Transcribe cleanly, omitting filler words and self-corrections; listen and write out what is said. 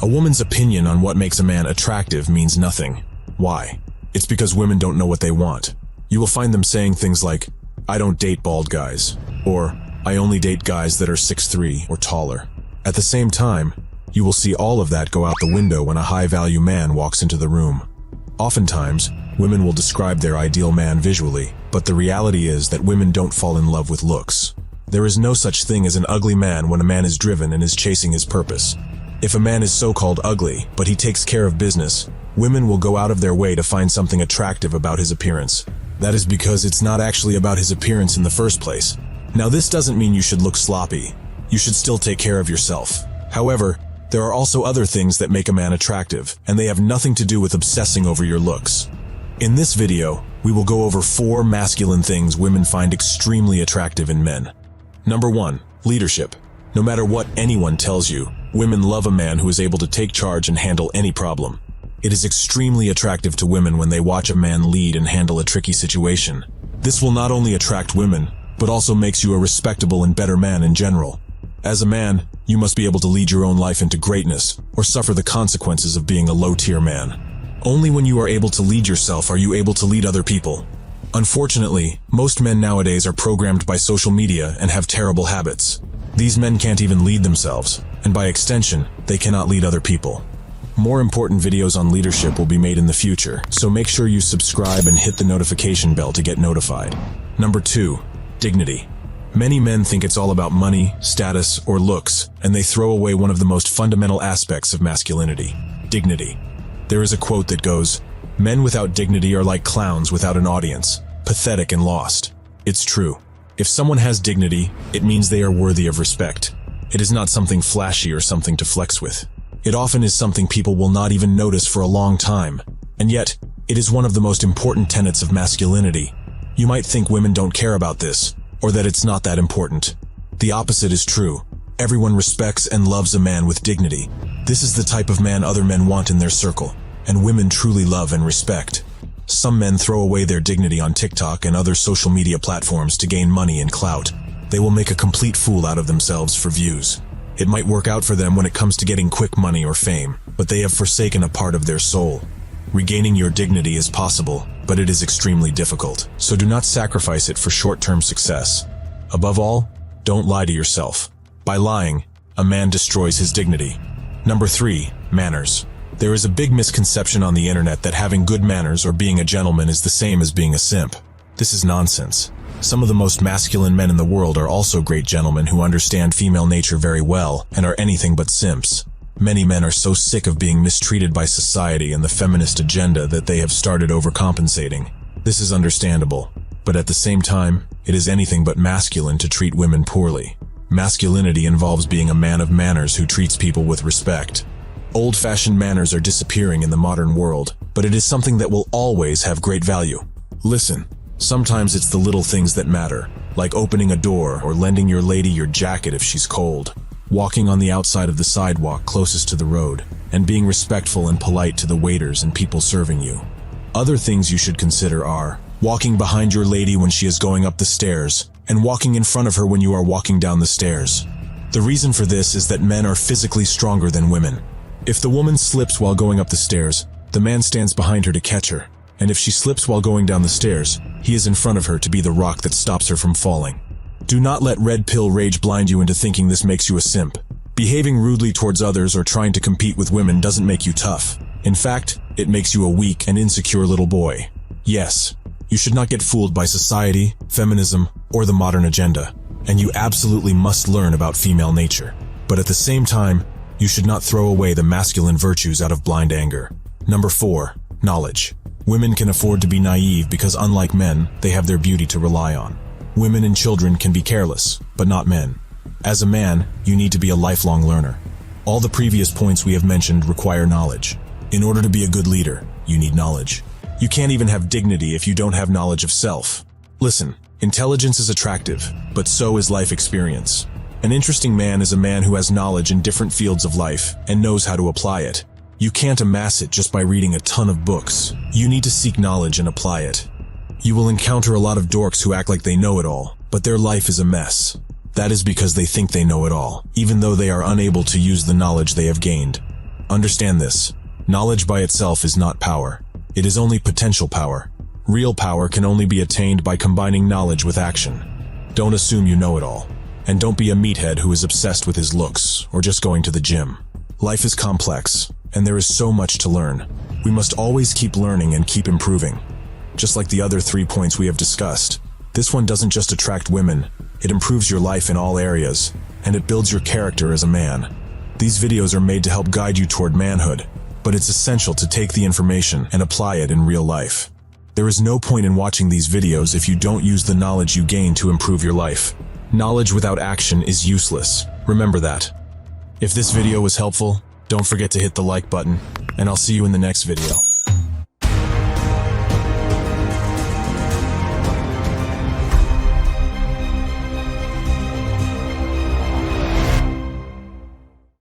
A woman's opinion on what makes a man attractive means nothing. Why? It's because women don't know what they want. You will find them saying things like, "I don't date bald guys," or "I only date guys that are 6'3" or taller. At the same time, you will see all of that go out the window when a high-value man walks into the room. Oftentimes, women will describe their ideal man visually, but the reality is that women don't fall in love with looks. There is no such thing as an ugly man when a man is driven and is chasing his purpose. If a man is so-called ugly, but he takes care of business, women will go out of their way to find something attractive about his appearance. That is because it's not actually about his appearance in the first place. Now, this doesn't mean you should look sloppy. You should still take care of yourself. However, there are also other things that make a man attractive, and they have nothing to do with obsessing over your looks. In this video, we will go over 4 masculine things women find extremely attractive in men. Number 1, leadership. No matter what anyone tells you, women love a man who is able to take charge and handle any problem. It is extremely attractive to women when they watch a man lead and handle a tricky situation. This will not only attract women, but also makes you a respectable and better man in general. As a man, you must be able to lead your own life into greatness, or suffer the consequences of being a low-tier man. Only when you are able to lead yourself are you able to lead other people. Unfortunately, most men nowadays are programmed by social media and have terrible habits. These men can't even lead themselves, and by extension, they cannot lead other people. More important videos on leadership will be made in the future, so make sure you subscribe and hit the notification bell to get notified. Number 2, dignity. Many men think it's all about money, status, or looks, and they throw away one of the most fundamental aspects of masculinity: dignity. There is a quote that goes, "Men without dignity are like clowns without an audience, pathetic and lost." It's true. If someone has dignity, it means they are worthy of respect. It is not something flashy or something to flex with. It often is something people will not even notice for a long time. And yet, it is one of the most important tenets of masculinity. You might think women don't care about this, or that it's not that important. The opposite is true. Everyone respects and loves a man with dignity. This is the type of man other men want in their circle, and women truly love and respect. Some men throw away their dignity on TikTok and other social media platforms to gain money and clout. They will make a complete fool out of themselves for views. It might work out for them when it comes to getting quick money or fame, but they have forsaken a part of their soul. Regaining your dignity is possible, but it is extremely difficult, so do not sacrifice it for short-term success. Above all, don't lie to yourself. By lying, a man destroys his dignity. Number 3, manners. There is a big misconception on the internet that having good manners or being a gentleman is the same as being a simp. This is nonsense. Some of the most masculine men in the world are also great gentlemen who understand female nature very well and are anything but simps. Many men are so sick of being mistreated by society and the feminist agenda that they have started overcompensating. This is understandable, but at the same time, it is anything but masculine to treat women poorly. Masculinity involves being a man of manners who treats people with respect. Old-fashioned manners are disappearing in the modern world, but it is something that will always have great value. Listen, sometimes it's the little things that matter, like opening a door or lending your lady your jacket if she's cold, walking on the outside of the sidewalk closest to the road, and being respectful and polite to the waiters and people serving you. Other things you should consider are walking behind your lady when she is going up the stairs, and walking in front of her when you are walking down the stairs. The reason for this is that men are physically stronger than women. If the woman slips while going up the stairs, the man stands behind her to catch her, and if she slips while going down the stairs, he is in front of her to be the rock that stops her from falling. Do not let red pill rage blind you into thinking this makes you a simp. Behaving rudely towards others or trying to compete with women doesn't make you tough. In fact, it makes you a weak and insecure little boy. Yes, you should not get fooled by society, feminism, or the modern agenda, and you absolutely must learn about female nature. But at the same time, you should not throw away the masculine virtues out of blind anger. Number 4, knowledge. Women can afford to be naive because unlike men, they have their beauty to rely on. Women and children can be careless, but not men. As a man, you need to be a lifelong learner. All the previous points we have mentioned require knowledge. In order to be a good leader, you need knowledge. You can't even have dignity if you don't have knowledge of self. Listen, intelligence is attractive, but so is life experience. An interesting man is a man who has knowledge in different fields of life and knows how to apply it. You can't amass it just by reading a ton of books. You need to seek knowledge and apply it. You will encounter a lot of dorks who act like they know it all, but their life is a mess. That is because they think they know it all, even though they are unable to use the knowledge they have gained. Understand this. Knowledge by itself is not power. It is only potential power. Real power can only be attained by combining knowledge with action. Don't assume you know it all. And don't be a meathead who is obsessed with his looks or just going to the gym. Life is complex, and there is so much to learn. We must always keep learning and keep improving. Just like the other 3 points we have discussed, this one doesn't just attract women, it improves your life in all areas, and it builds your character as a man. These videos are made to help guide you toward manhood, but it's essential to take the information and apply it in real life. There is no point in watching these videos if you don't use the knowledge you gain to improve your life. Knowledge without action is useless. Remember that. If this video was helpful, don't forget to hit the like button, and I'll see you in the next video.